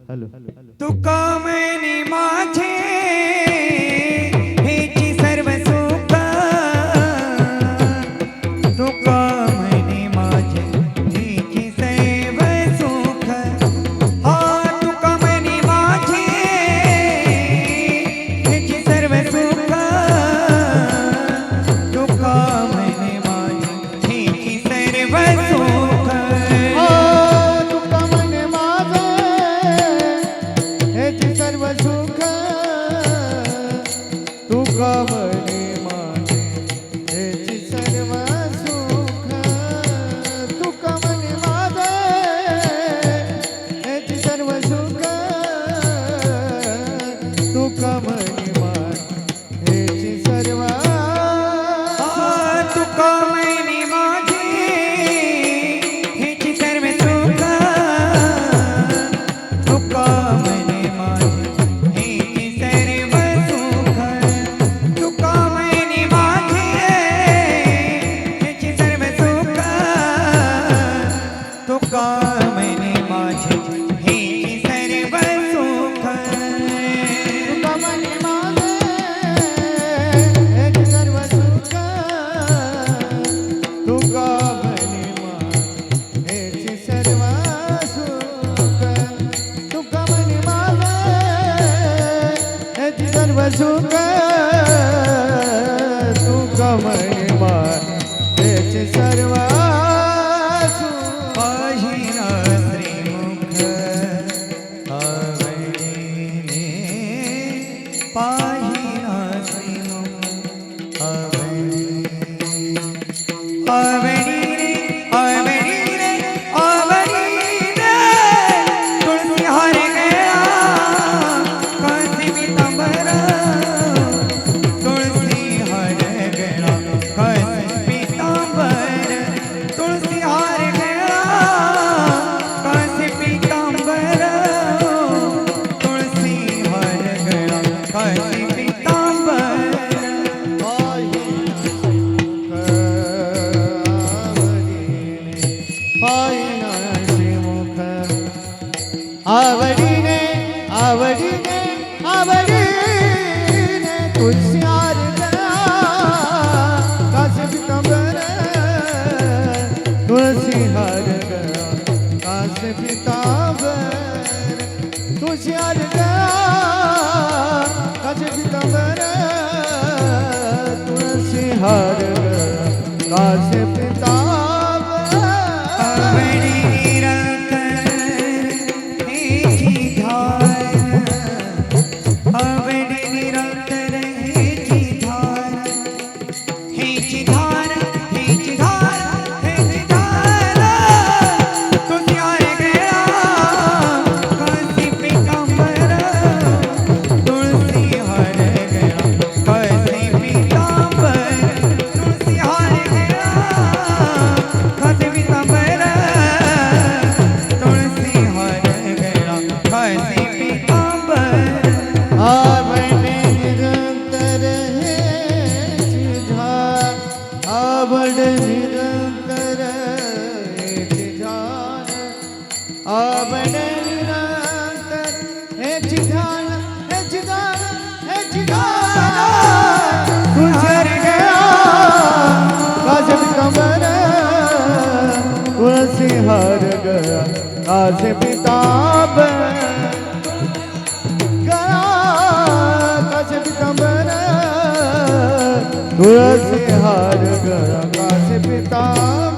hello तुका म्हणे माझे हेची सर्व सुख तुका म्हणे माझे हेची सर्व सुख हा तुका म्हणे माझे हेची सर्व सुख तुका म्हणे माझे हेची सर्व सुख तुका म्हणे माझे हेची सर्व सुख तुका म्हणे माझे हेची सर्व सुख तुका म्हणे माझे हेची सर्व तुका म्हणे माझे हेची सर्व सुख तुका म्हणे माझे हेची सर्व सुख तुका म्हणे माझे हेची सर्व सुख तुका म्हणे माझे हेची सर्व सुख तुका म्हणे माझे हेची सर्व सुख तुका म्हणे माझे हेची सर्व सुख तुका म्हणे माझे हेची सर्व सुख तुका म्हणे माझे हेची सर्व सुख पाहिना श्रीमुख आवडीने पाहिना श्रीमुख आवडीने आवडीने आवडीने तुळसी हार गया काशी पीतांबर तुळसी हार गया काशी पीतांबर तुळसी हार गया काशी पीतांबर तुळसी हार गया काशी पीतांबर आवडीने आवडीने आवडीने तुझी हार गया काशी पीतांबर तुळसी हार गया काशी पीतांबर तुझी हार गया काशी पीतांबर तुळसी हार गया काशी पीतांबर आवडी निरंतर हेची धार आवडी निरंतर हेची धार हेची धार हेची धार हेची धार तुझी हार गया काशी पीतांबर तुळसी हार गया काशी पीतांबर तुळसी हार गया काशी पीतांबर तुळसी हार गया काशी पीतांबर आवडे निरंतर हेची धार आवड निरंतर हेची धार आवड निरंतर हेची धार हेची धार हेची धार तुझ्यार गया काशी पीतांबर तुळसी हार गया काशी पीतांबर गया काशी पीतांबर तुळसी हार गया काशी पीतांबर